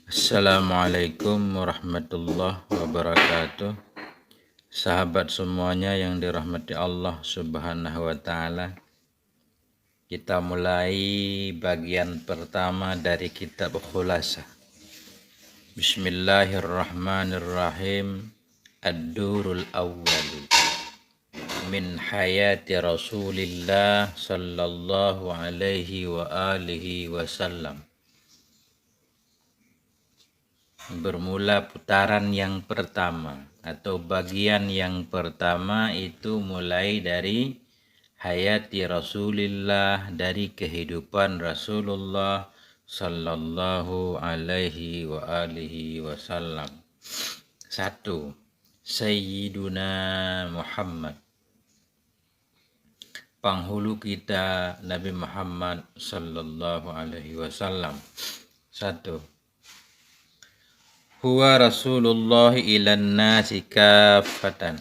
Assalamualaikum warahmatullahi wabarakatuh. Sahabat semuanya yang dirahmati Allah Subhanahu wa taala. Kita mulai bagian pertama dari kitab Khulasah. Bismillahirrahmanirrahim. Ad-durul awwal min hayati Rasulillah sallallahu alaihi wa alihi wasallam. Bermula putaran yang pertama atau bagian yang pertama itu mulai dari hayati Rasulillah, dari kehidupan Rasulullah sallallahu alaihi wa alihi wasallam. 1. Sayyiduna Muhammad, penghulu kita Nabi Muhammad sallallahu alaihi wasallam. 1. Huwa Rasulullah ilan nasi kafatan.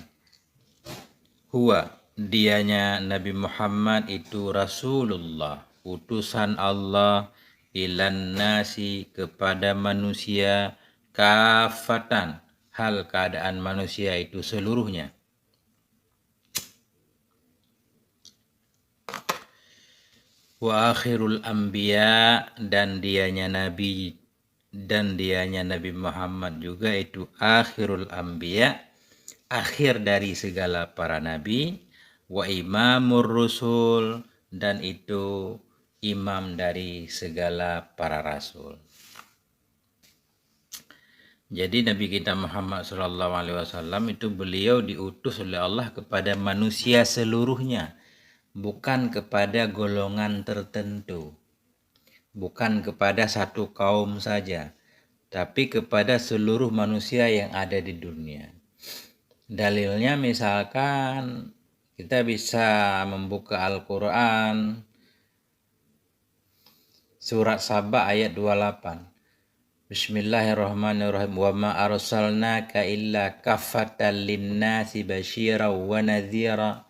Huwa, dianya Nabi Muhammad itu Rasulullah, utusan Allah, ilan nasi, kepada manusia, kafatan, hal keadaan manusia itu seluruhnya. Wa akhirul anbiya, dan dianya Nabi Muhammad juga itu akhirul anbiya, akhir dari segala para nabi, wa imamur rusul, dan itu imam dari segala para rasul. Jadi Nabi kita Muhammad SAW itu beliau diutus oleh Allah kepada manusia seluruhnya, bukan kepada golongan tertentu, bukan kepada satu kaum saja, tapi kepada seluruh manusia yang ada di dunia. Dalilnya misalkan kita bisa membuka Al-Quran surat Saba ayat 28. Bismillahirrahmanirrahim. Wa ma arsalnaka illa kaffatan linnasi basyira wa nadhira.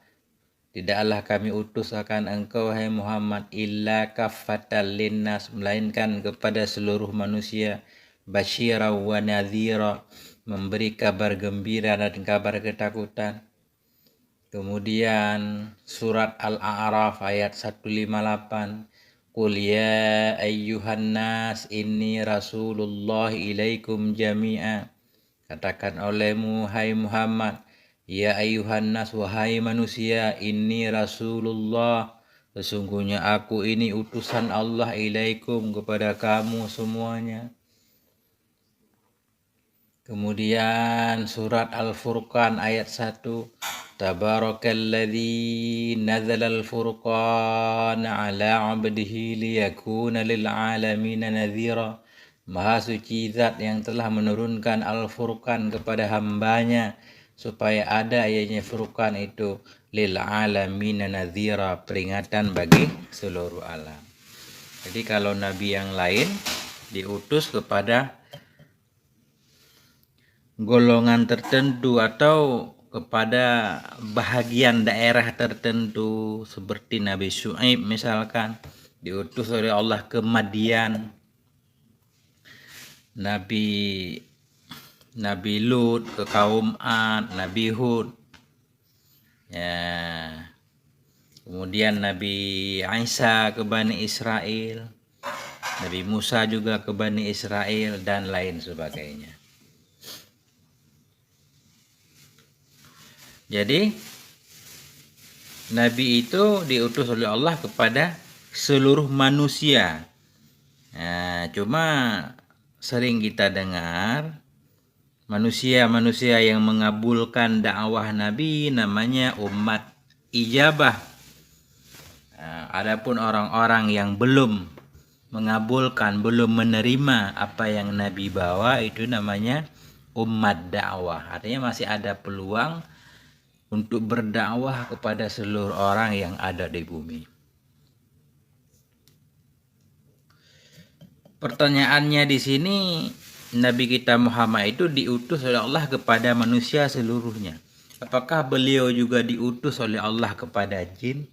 Tidaklah kami utus akan engkau, hai Muhammad, illa kaffatan linnas, melainkan kepada seluruh manusia, basyira wa nadhira, memberi kabar gembira dan kabar ketakutan. Kemudian surat Al-A'raf ayat 158. Qul ya ayyuhan nas inni rasulullah ilaikum jami'a. Katakan olehmu, hai Muhammad, ya ayyuhan nas, wahai manusia, inni rasulullah, sesungguhnya aku ini utusan Allah, ilaikum, kepada kamu semuanya. Kemudian surat Al-Furqan ayat 1. Tabarakalladzi nazalal furqana ala 'abdihi liyakuna lil 'alamina nadhira. Maha suci zat yang telah menurunkan Al-Furqan kepada hambanya, supaya ada ayatnya Furqan itu lil 'alamina nadhira, peringatan bagi seluruh alam. Jadi kalau nabi yang lain diutus kepada golongan tertentu atau kepada bahagian daerah tertentu, seperti Nabi Syuaib misalkan diutus oleh Allah ke Madian, Nabi Lut ke kaum Ad, Nabi Hud, ya. Kemudian Nabi Isa ke Bani Israel, Nabi Musa juga ke Bani Israel, dan lain sebagainya. Jadi Nabi itu diutus oleh Allah kepada seluruh manusia. Nah, cuma sering kita dengar manusia-manusia yang mengabulkan dakwah Nabi namanya umat ijabah. Nah, adapun orang-orang yang belum mengabulkan, belum menerima apa yang Nabi bawa, itu namanya umat dakwah. Artinya masih ada peluang untuk berdakwah kepada seluruh orang yang ada di bumi. Pertanyaannya di sini, Nabi kita Muhammad itu diutus oleh Allah kepada manusia seluruhnya. Apakah beliau juga diutus oleh Allah kepada jin?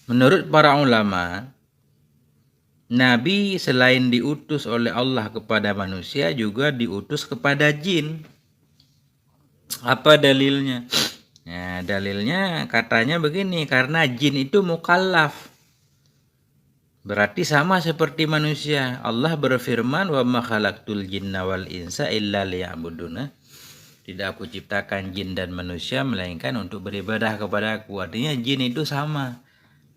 Menurut para ulama, Nabi selain diutus oleh Allah kepada manusia juga diutus kepada jin. Apa dalilnya? Nah, dalilnya katanya begini, karena jin itu mukallaf. Berarti sama seperti manusia. Allah berfirman, "Wa ma khalaqtul jinna wal insa illa liya'budun." Tidak aku ciptakan jin dan manusia melainkan untuk beribadah kepada aku. Artinya jin itu sama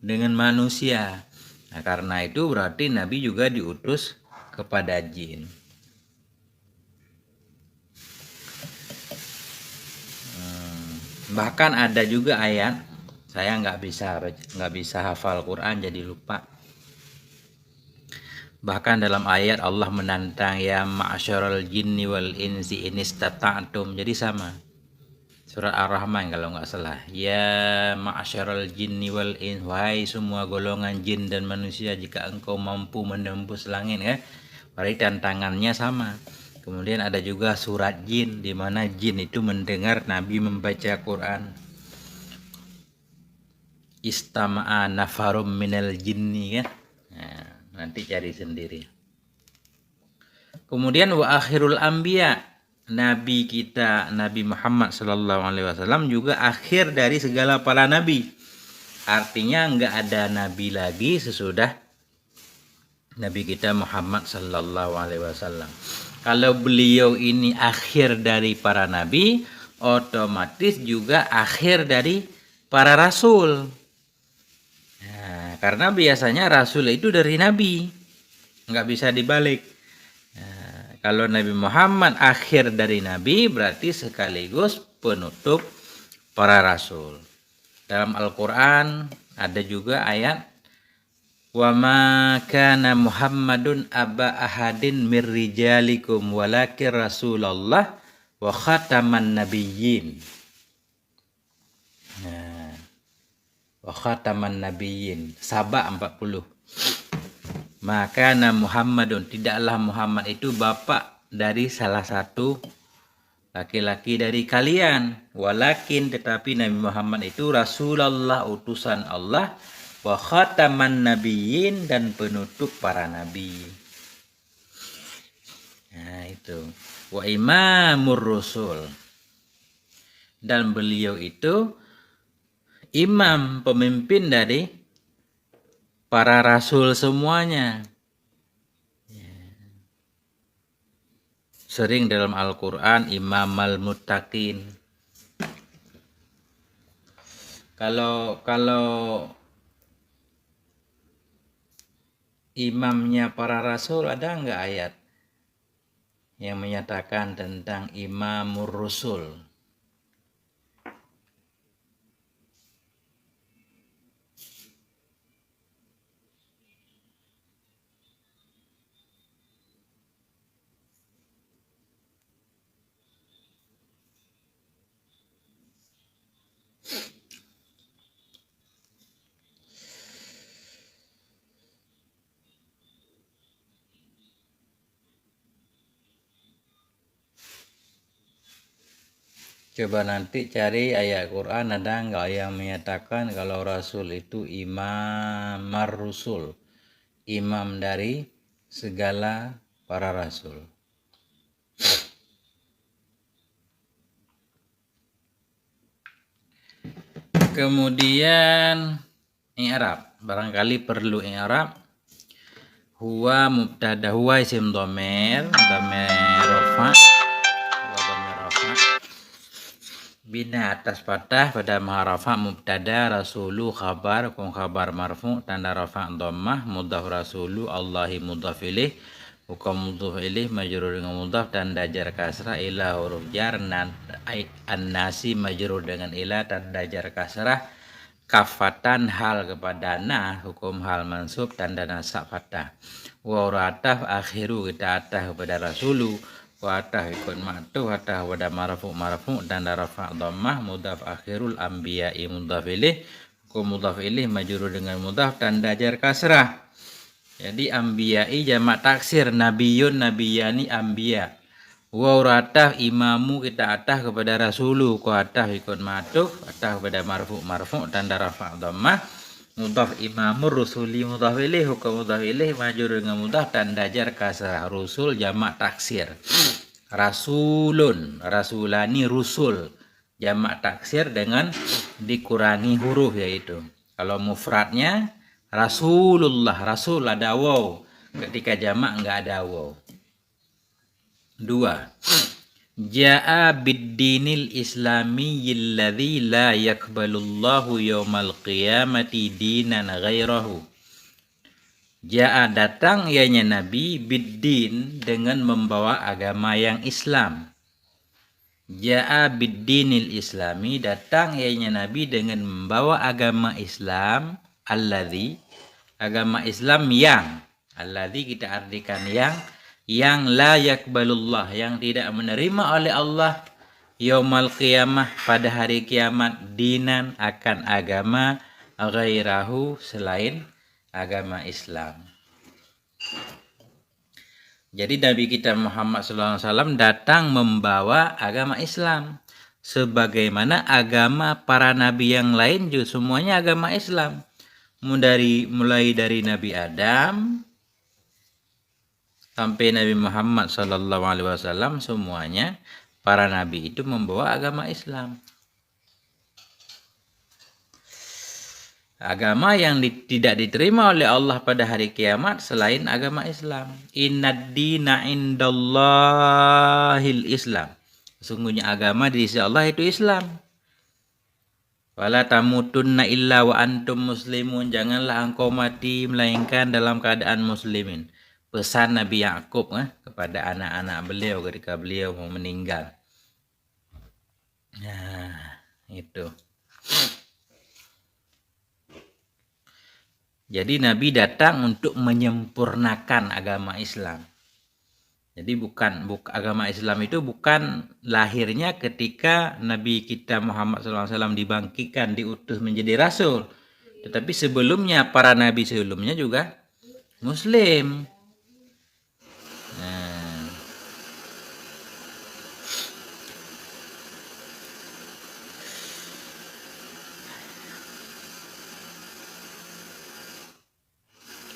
dengan manusia. Nah, karena itu berarti Nabi juga diutus kepada jin. Bahkan ada juga ayat, saya nggak bisa hafal Quran jadi lupa. Bahkan dalam ayat Allah menantang, ya ma'asyaral jinni wal insi in istata'tum. Jadi sama. Surat Ar-Rahman kalau nggak salah. Ya ma'asyaral jinni wal insi, wahai semua golongan jin dan manusia, jika engkau mampu menembus langit, ya. Berarti tantangannya sama. Kemudian ada juga surat jin, di mana jin itu mendengar Nabi membaca Quran. Istama'a nafarum minal jinni, kan. Nah, nanti cari sendiri. Kemudian wa akhirul anbiya, Nabi kita Nabi Muhammad sallallahu alaihi wasallam juga akhir dari segala para nabi. Artinya enggak ada nabi lagi sesudah Nabi kita Muhammad sallallahu alaihi wasallam. Kalau beliau ini akhir dari para nabi, otomatis juga akhir dari para rasul. Nah, karena biasanya rasul itu dari nabi, nggak bisa dibalik. Nah, kalau Nabi Muhammad akhir dari nabi, berarti sekaligus penutup para rasul. Dalam Al-Quran ada juga ayat, wa ma kana Muhammadun aba ahadin mir rijalikum walakin Rasulullah wa khataman nabiyyin. Nah, wa khataman nabiyyin, Saba 40. Maka Muhammadun, tidaklah Muhammad itu bapak dari salah satu laki-laki dari kalian, walakin tetapi Nabi Muhammad itu Rasulullah, utusan Allah, wa khataman nabiyyin, dan penutup para nabi. Nah itu, wa imamur rusul, dan beliau itu imam, pemimpin dari para rasul semuanya. Sering dalam Al-Quran imamal muttaqin. Kalau imamnya para rasul, ada nggak ayat yang menyatakan tentang imamur rusul? Coba nanti cari ayat Quran, ada nggak yang menyatakan kalau Rasul itu imam rusul, imam dari segala para rasul. Kemudian i'rab, barangkali perlu i'rab. Huwa mubtada, huwa isim dhamir rafa, bina atas fathah pada maharafa mubtada, rasulu khabar, kum khabar marfu, tanda rafa dhammah, mudhaf rasulu, Allahi mudhaf ilaih, hukum mudhaf ilaih majrur dengan mudhaf, tanda jar kasrah, ila huruf jar, an-nasi majrur dengan ila, tanda jar kasrah, kafatan hal kepada na, hukum hal mansub, tanda nasab fathah. Wa ataf akhiru, kita atah kepada rasulu, wa atah ikut ma'tuh, atah pada marfu tanda rafa dhammah, mudhaf akhirul anbiya'i mudhaf ilaih, hukum mudhaf ilaih majrur dengan mudhaf, tanda jar kasrah. Jadi anbiya'i jamak taksir, nabiyun nabiyani anbiya. Wa atah imamu, kita atah kepada rasulu, ku atah ikut ma'tuh, atah pada marfu tanda rafa dhammah, Mudhaf imamur rusuli mudhaf ilaih hukum mudhaf ilaih majrur dengan mudhaf tanda jar kasrah. Rusul jamak taksir. Rasulun, rasulani rusul jamak taksir dengan dikurangi huruf yaitu. Kalau mufradnya Rasulullah, rasul ada waw. Ketika jamak enggak ada waw. 2. Ja'a bid-dinil islami alladzi la yakbalullahu yaumal qiyamati dinan ghairahu. Ja'a datang ianya Nabi bid-din dengan membawa agama yang Islam. Ja'a bid-dinil islami datang ianya Nabi dengan membawa agama Islam alladzi agama Islam yang alladzi kita artikan yang la yakbalullah yang tidak menerima oleh Allah yaumal qiyamah pada hari kiamat dinan akan agama ghairahu selain agama Islam. Jadi Nabi kita Muhammad SAW datang membawa agama Islam. Sebagaimana agama para nabi yang lain juga semuanya agama Islam. Mulai dari Nabi Adam sampai Nabi Muhammad SAW semuanya para nabi itu membawa agama Islam. Agama yang tidak diterima oleh Allah pada hari kiamat selain agama Islam. Innad dina indallahil Islam. Sesungguhnya agama di sisi Allah itu Islam. Wala tamutunna illa wa antum muslimun. Janganlah engkau mati melainkan dalam keadaan muslimin. Pesan Nabi Yakub kepada anak-anak beliau ketika beliau mau meninggal. Nah, itu. Jadi Nabi datang untuk menyempurnakan agama Islam. Jadi agama Islam itu bukan lahirnya ketika Nabi kita Muhammad SAW dibangkitkan, diutus menjadi rasul. Tetapi sebelumnya para nabi sebelumnya juga Muslim.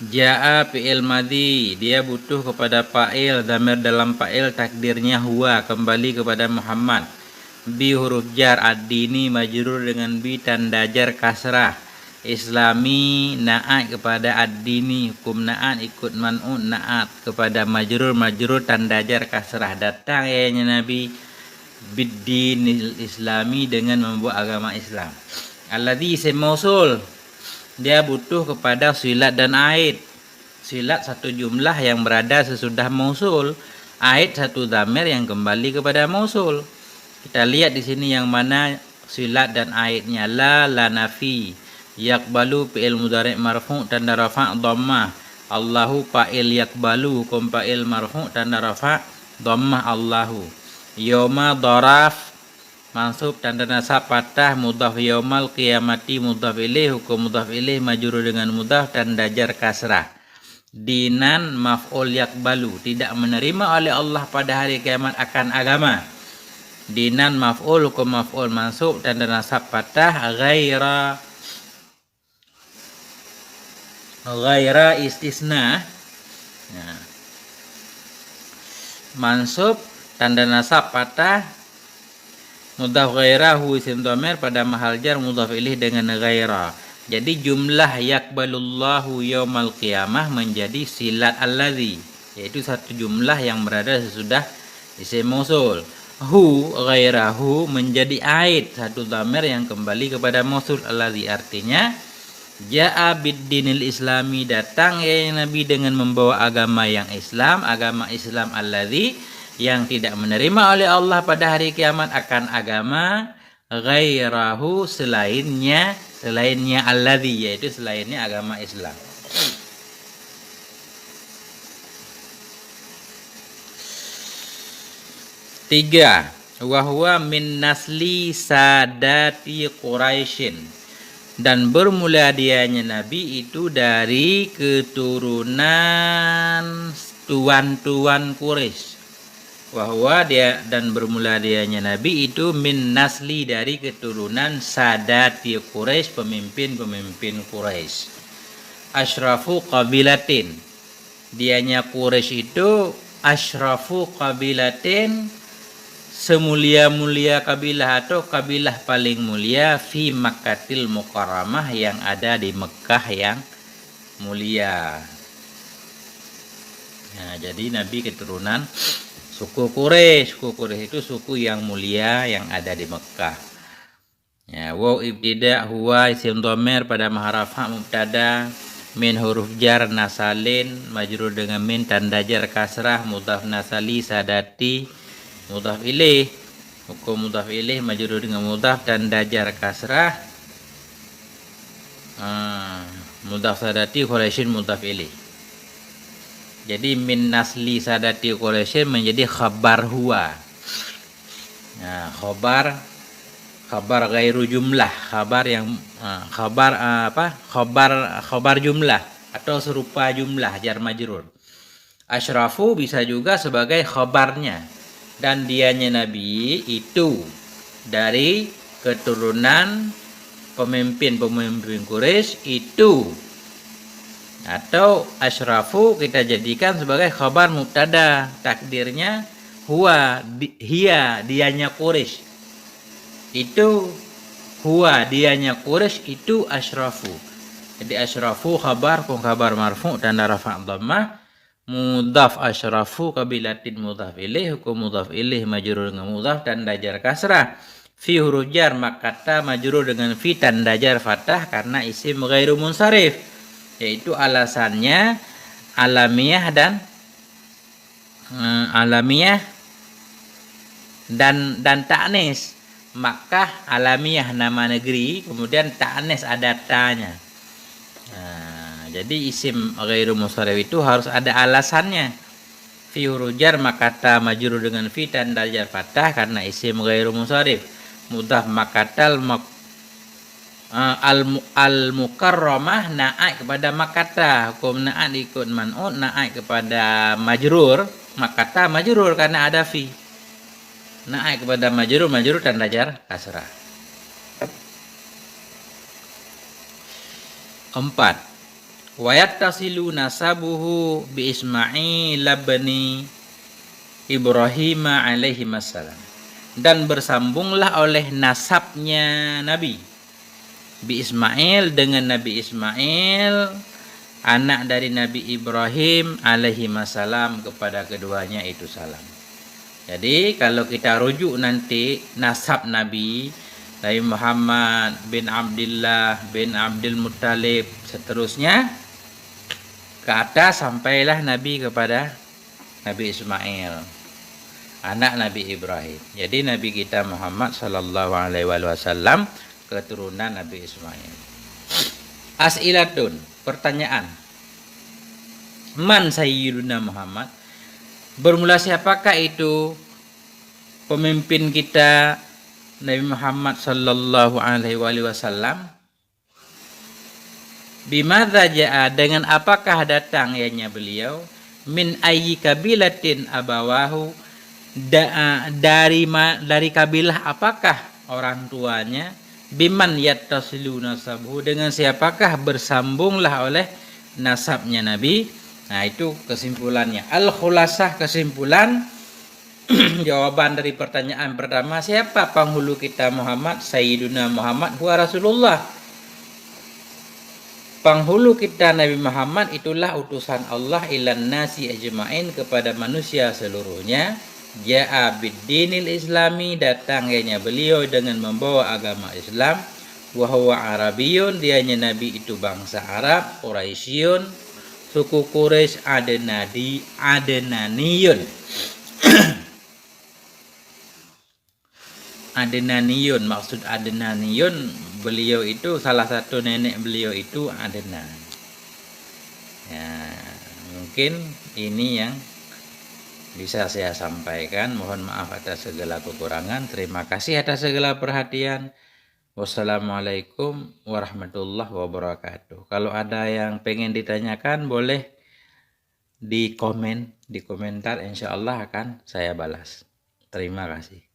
Ja'a fi'il madhi, dia butuh kepada fa'il, dhamir dalam fa'il takdirnya huwa, kembali kepada Muhammad. Bi huruf jar, ad-dini majrur dengan bi tanda jar kasrah. Islami na'at kepada ad-dini, hukum na'at ikut man'un na'at kepada majrur tanda jar kasrah. Datang ayahnya Nabi bid-dinil islami dengan membuat agama Islam. Alladzi isim mausul, dia butuh kepada silat dan aid. Silat satu jumlah yang berada sesudah mausul, aid satu dhamir yang kembali kepada mausul. Kita lihat di sini yang mana silat dan aidnya. La nafi, yakbalu fi'il mudhari' marfu' tanda rafa' dhammah. Allahu fa'il yakbalu hukum fa'il marfu' tanda rafa' dhammah Allahu. Yoma dharaf mansub tanda nasab patah mudhaf yaumal qiyamati mudhaf ilaih hukum mudhaf ilaih majrur dengan mudhaf tanda jar kasrah. Dinan maf'ul yakbalu tidak menerima oleh Allah pada hari kiamat akan agama. Dinan maf'ul hukum maf'ul mansub tanda nasab patah ghaira istisna. Nah. Mansub tanda nasab patah mudhaf ghairahu isim dhamir pada mahal jar mudhaf ilaih dengan ghaira. Jadi jumlah yakbalullahu yaumal qiyamah menjadi silat alladzi, yaitu satu jumlah yang berada sesudah isim mausul. Hu ghairahu menjadi aid, satu dhamir yang kembali kepada mausul alladzi. Artinya ja'a bid-dinil islami, datang ya Nabi dengan membawa agama yang Islam, agama Islam alladzi yang tidak menerima oleh Allah pada hari kiamat akan agama ghairahu selainnya alladzi, yaitu selainnya agama Islam. Tiga, wa huwa min nasli sadati Quraisyin, dan bermula dianya Nabi itu dari keturunan tuan-tuan Quraisy. Wahwa dia dan bermula dianya Nabi itu min nasli dari keturunan sadati Quraisy, pemimpin-pemimpin Quraisy. Asyrafu qabilatin. Dianya Quraisy itu asyrafu qabilatin, semulia-mulia kabilah atau kabilah paling mulia fi Makkatil Mukarramah, yang ada di Mekah yang mulia. Nah, jadi Nabi keturunan suku Quraisy. Suku Quraisy itu suku yang mulia yang ada di Mekah. Ya, wa ibtida huwa isim dhamir pada maharafa mubtada, min huruf jar nasalin majrur dengan min tanda jar kasrah, mudhaf nasali sadati mudhaf ilaih, hukum mudhaf ilaih majrur dengan mudhaf tanda jar kasrah, mudhaf sadati Quraisyin mudhaf ilaih. Jadi min nasli sadati Quraisyin menjadi khabar huwa. Nah, khabar gairu jumlah, khabar yang khabar jumlah atau serupa jumlah jar majrur. Asyrafu bisa juga sebagai khabarnya, dan dianya Nabi itu dari keturunan pemimpin-pemimpin Quraisy itu, atau asyrafu kita jadikan sebagai khabar mubtada, takdirnya huwa hiya dianya Quraisy itu, huwa dianya Quraisy itu asyrafu. Jadi asyrafu khabar pun khabar marfu tanda rafa' dhammah, mudhaf asyrafu qabilatin mudhaf ilaih, hukum mudhaf ilaih majrur dengan mudhaf tanda jar kasrah, fi huruf jar makata majrur dengan fi tanda jar fathah karena isim ghairu munsharif, yaitu alasannya alamiah dan ta'nis. Makkah alamiah nama negeri, kemudian ta'nis ada ta'nya. Nah, jadi isim ghairu munsharif itu harus ada alasannya. Fi huruf jar makata majrur dengan fi tanda jar fathah karena isim ghairu munsharif. Mudhaf makatal al mukarramah naik kepada makata, hukum naat ikut man'ut naik kepada majrur, makata majrur karena ada fi. Naik kepada majrur tanda jar kasrah. 4. Wa yattasilu nasabuhu bi Ismail ibni Ibrahim alaihi wassalam, dan bersambunglah oleh nasabnya Nabi bi Ismail dengan Nabi Ismail, anak dari Nabi Ibrahim alaihi wassalam, kepada keduanya itu salam. Jadi kalau kita rujuk nanti nasab Nabi Muhammad bin Abdullah bin Abdul Muttalib seterusnya ke atas sampailah Nabi kepada Nabi Ismail, anak Nabi Ibrahim. Jadi Nabi kita Muhammad sallallahu alaihi wasallam keturunan Nabi Ismail. As'ilatun, pertanyaan. Man sayyiduna Muhammad? Bermula siapakah itu pemimpin kita Nabi Muhammad sallallahu alaihi wasallam? Bimadza jaa, dengan apakah datang ianya beliau? Min ayyi kabilatin abawahu, dari kabilah apakah orang tuanya? Biman yattasilu nasabuhu, dengan siapakah bersambunglah oleh nasabnya Nabi? Nah, itu kesimpulannya. Al-khulasah, kesimpulan jawaban dari pertanyaan pertama, siapa penghulu kita Muhammad? Sayyiduna Muhammad huwa Rasulullah. Penghulu kita Nabi Muhammad itulah utusan Allah ilan nasi ajma'in, kepada manusia seluruhnya. Ja'a bid-dinil islami, datangnya beliau dengan membawa agama Islam. Wa huwa Arabiyun, dianya Nabi itu bangsa Arab, Quraisyun, suku Quraisy Adenaniyun. Adenaniyun, maksud Adenaniyun, beliau itu salah satu nenek beliau itu Adenan. Ya, mungkin ini yang bisa saya sampaikan. Mohon maaf atas segala kekurangan. Terima kasih atas segala perhatian. Wassalamualaikum warahmatullahi wabarakatuh. Kalau ada yang pengen ditanyakan boleh di komentar insya Allah akan saya balas. Terima kasih.